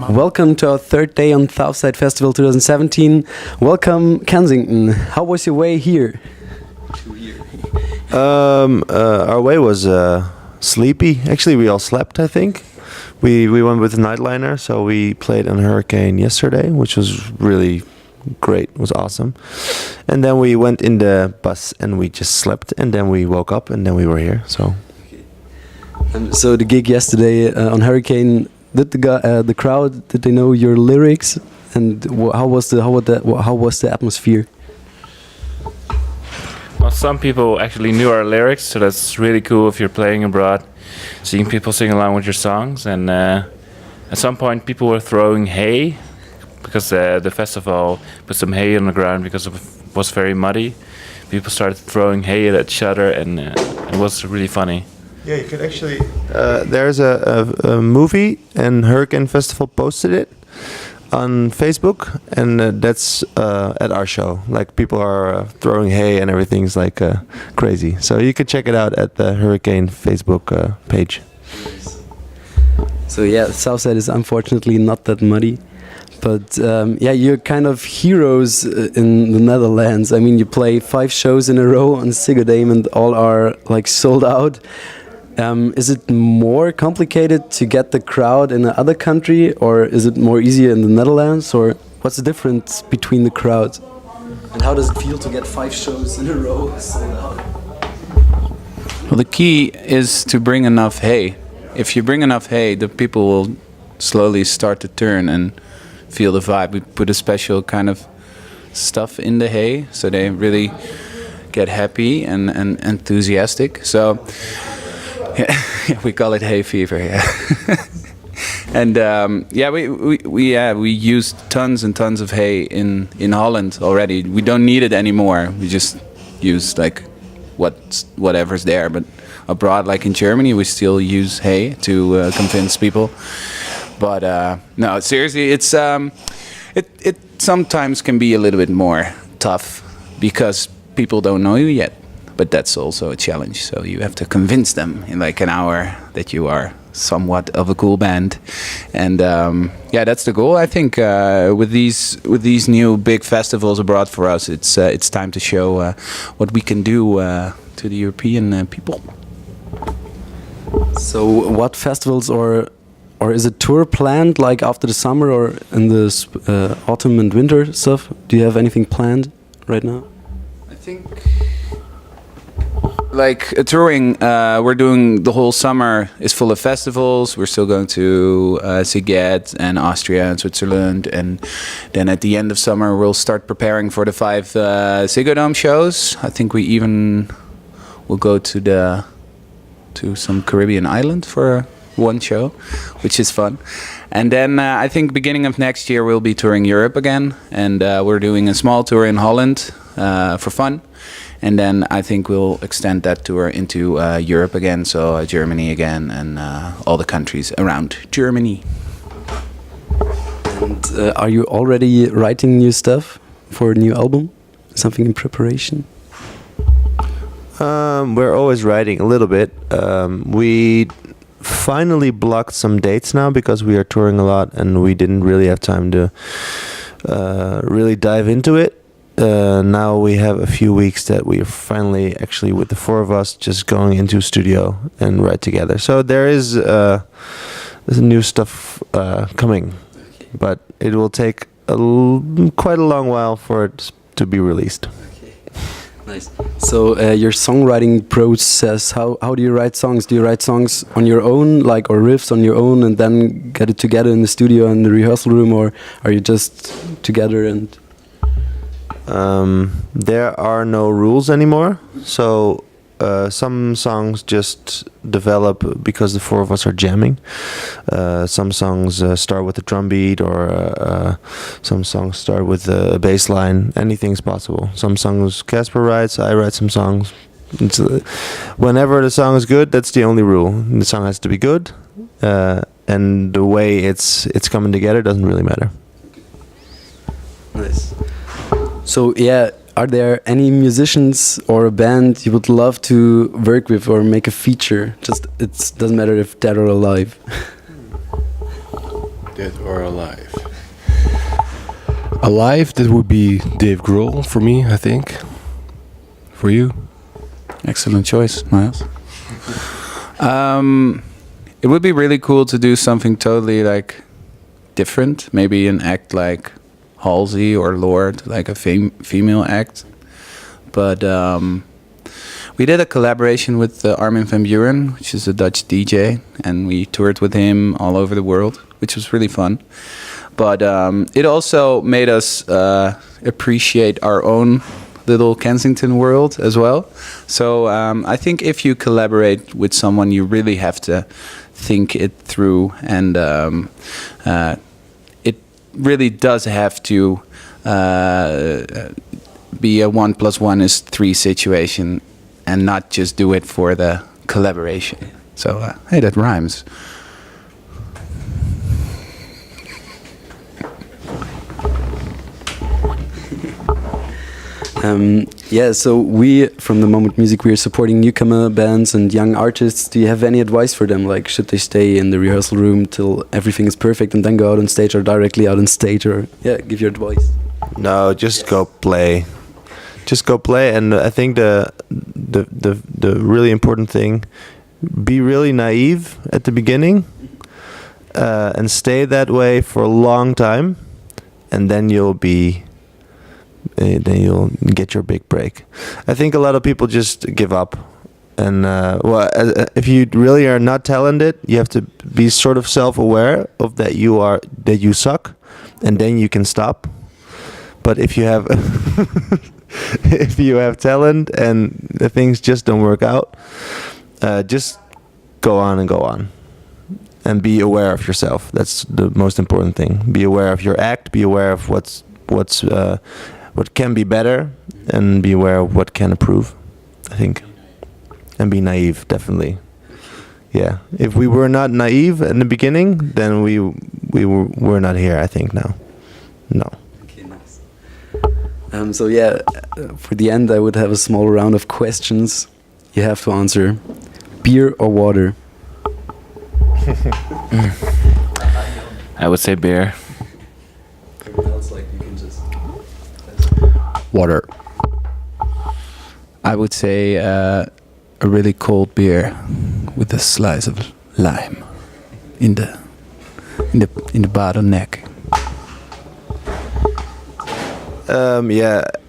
Welcome to our third day on Southside Festival 2017. Welcome, Kensington. How was your way here? Our way was sleepy. Actually, we all slept, I think. We went with the Nightliner, so we played on Hurricane yesterday, which was really great. It was awesome. And then we went in the bus and we just slept, and then we woke up and then we were here. So the gig yesterday on Hurricane, did the crowd, did they know your lyrics, and how was the atmosphere? Well, some people actually knew our lyrics, so that's really cool if you're playing abroad, seeing people sing along with your songs. And at some point, people were throwing hay because the festival put some hay on the ground because it was very muddy. People started throwing hay at each other, and it was really funny. Yeah, you could actually. There's a movie, and Hurricane Festival posted it on Facebook, and that's at our show. Like, people are throwing hay and everything's like crazy. So you can check it out at the Hurricane Facebook page. So yeah, Southside is unfortunately not that muddy. But yeah, you're kind of heroes in the Netherlands. I mean, you play 5 shows in a row on Sigodame and all are like sold out. Is it more complicated to get the crowd in another country, or is it more easier in the Netherlands, or what's the difference between the crowds? And how does it feel to get 5 shows in a row sold out? Well, the key is to bring enough hay. If you bring enough hay, the people will slowly start to turn and feel the vibe. We put a special kind of stuff in the hay, so they really get happy and enthusiastic. So yeah, we call it hay fever. Yeah, and yeah, we used tons and tons of hay in Holland already. We don't need it anymore. We just use like whatever's there. But abroad, like in Germany, we still use hay to convince people. But no, seriously, it's it sometimes can be a little bit more tough because people don't know you yet. But that's also a challenge. So you have to convince them in like an hour that you are somewhat of a cool band, and yeah, that's the goal. I think with these new big festivals abroad for us, it's time to show what we can do to the European people. So what festivals or is a tour planned like after the summer or in the autumn and winter stuff? Do you have anything planned right now? I think like touring, we're doing the whole summer is full of festivals. We're still going to Szeged and Austria and Switzerland, and then at the end of summer we'll start preparing for the 5 Ziggo shows. I think we even will go to some Caribbean island for one show, which is fun. And then I think beginning of next year we'll be touring Europe again, and we're doing a small tour in Holland for fun. And then I think we'll extend that tour into Europe again, so Germany again, and all the countries around Germany. And are you already writing new stuff for a new album? Something in preparation? We're always writing a little bit. We finally blocked some dates now because we are touring a lot and we didn't really have time to really dive into it. Now we have a few weeks that we are finally actually with the 4 of us just going into a studio and write together. So there's new stuff coming, but it will take quite a long while for it to be released. Nice. So your songwriting process, how do you write songs? Do you write songs on your own, like, or riffs on your own, and then get it together in the studio in the rehearsal room, or are you just together and... There are no rules anymore, so some songs just develop because the 4 of us are jamming. Some songs start with a drum beat, or some songs start with a bass line. Anything's possible. Some songs Casper writes, I write some songs. Whenever the song is good, that's the only rule. The song has to be good, and the way it's coming together doesn't really matter. Nice. So yeah, are there any musicians or a band you would love to work with or make a feature? Just it doesn't matter if dead or alive. Dead or alive? Alive, that would be Dave Grohl for me, I think. For you? Excellent choice, Miles. It would be really cool to do something totally like different. Maybe an act like Halsey or Lord, like a female act. But we did a collaboration with Armin van Buuren, which is a Dutch DJ, and we toured with him all over the world, which was really fun. But it also made us appreciate our own little Kensington world as well. So I think if you collaborate with someone, you really have to think it through, and it really does have to be a 1 + 1 is 3 situation, and not just do it for the collaboration. So hey, that rhymes. Yeah, so we from the Moment Music, we are supporting newcomer bands and young artists. Do you have any advice for them? Like, should they stay in the rehearsal room till everything is perfect and then go out on stage, or directly out on stage, or give your advice? No, just go play. Just go play, and I think the really important thing, be really naive at the beginning, and stay that way for a long time, and then you'll get your big break. I think a lot of people just give up, and if you really are not talented, you have to be sort of self-aware of that you suck, and then you can stop. But if you have if you have talent and the things just don't work out, just go on and be aware of yourself. That's the most important thing. Be aware of your act, be aware of what can be better, and be aware of what can improve, I think. And be naive, definitely. Yeah. If we were not naive in the beginning, then we're not here, I think, now. No. Okay, nice. For the end, I would have a small round of questions. You have to answer. Beer or water? I would say beer. Everyone else, like, you can just... Water. I would say a really cold beer with a slice of lime in the bottleneck.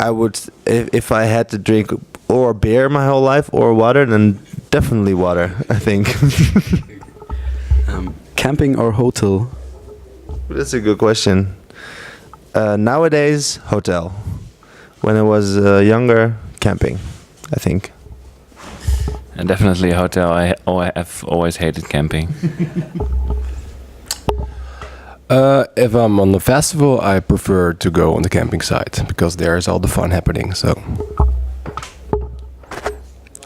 I would, if I had to drink or beer my whole life or water, then definitely water, I think. Camping or hotel? That's a good question. Nowadays, hotel. When I was younger, camping, I think. And definitely a hotel. I've always hated camping. If I'm on the festival, I prefer to go on the camping site because there's all the fun happening. So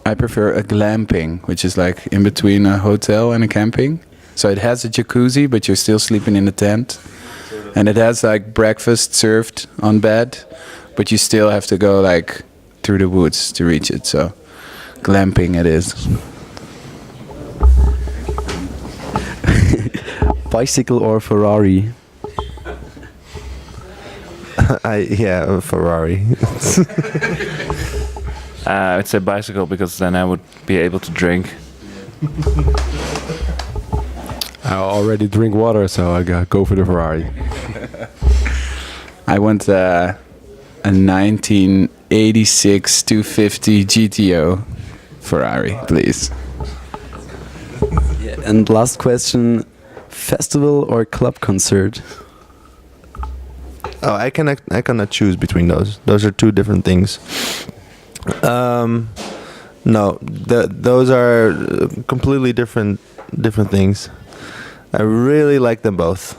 I prefer a glamping, which is like in between a hotel and a camping. So it has a jacuzzi, but you're still sleeping in the tent. And it has like breakfast served on bed, but you still have to go like through the woods to reach it. So glamping it is. Bicycle or Ferrari? A Ferrari. I'd say bicycle, because then I would be able to drink. I already drink water, so I go for the Ferrari. I want a 1986 250 GTO Ferrari, please. Yeah, and last question, festival or club concert? Oh, I cannot choose between those. Those are two different things. No, those are completely different things. I really like them both.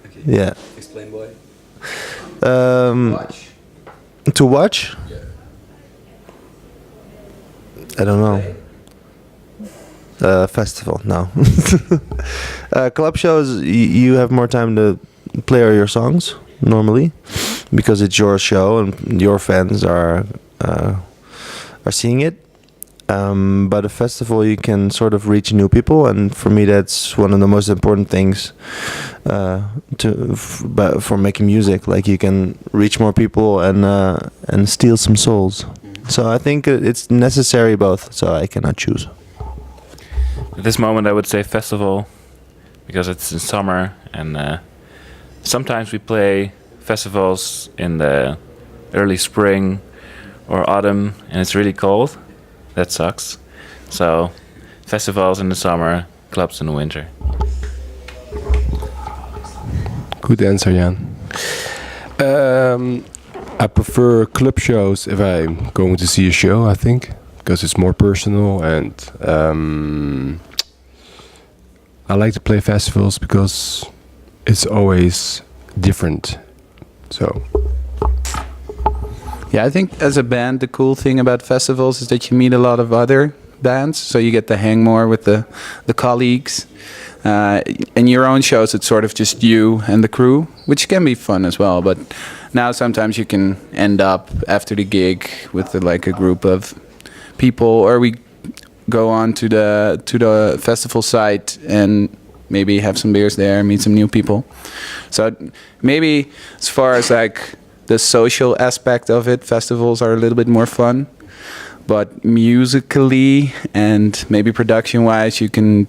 Okay. Yeah. Explain why. To watch? Yeah. I don't know. Festival, no. Club shows, you have more time to play your songs normally, because it's your show and your fans are seeing it. But a festival, you can sort of reach new people, and for me, that's one of the most important things for making music. Like, you can reach more people and steal some souls. So I think it's necessary both. So I cannot choose. At this moment, I would say festival, because it's in summer, and sometimes we play festivals in the early spring or autumn, and it's really cold. That sucks. So, festivals in the summer, clubs in the winter. Good answer, Jan. I prefer club shows if I'm going to see a show, I think, because it's more personal, and I like to play festivals because it's always different. So Yeah, I think as a band, the cool thing about festivals is that you meet a lot of other bands, so you get to hang more with the colleagues. In your own shows, it's sort of just you and the crew, which can be fun as well. But now sometimes you can end up after the gig with like a group of people, or we go on to the festival site and maybe have some beers there, meet some new people. So maybe as far as like the social aspect of it, festivals are a little bit more fun, but musically and maybe production-wise, you can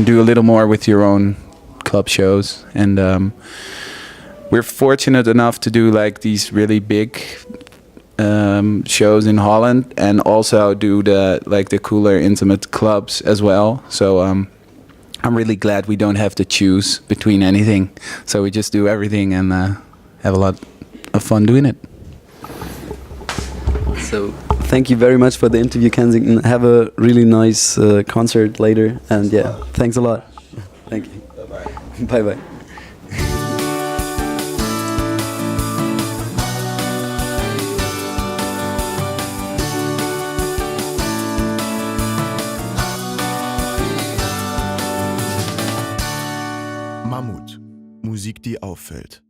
do a little more with your own club shows. And we're fortunate enough to do like these really big shows in Holland, and also do the cooler, intimate clubs as well. So I'm really glad we don't have to choose between anything. So we just do everything and have a lot of fun doing it. So thank you very much for the interview, Kensington. Have a really nice concert later, and yeah, thanks a lot. Thank you. Bye bye. Mammuth. Musik, die auffällt.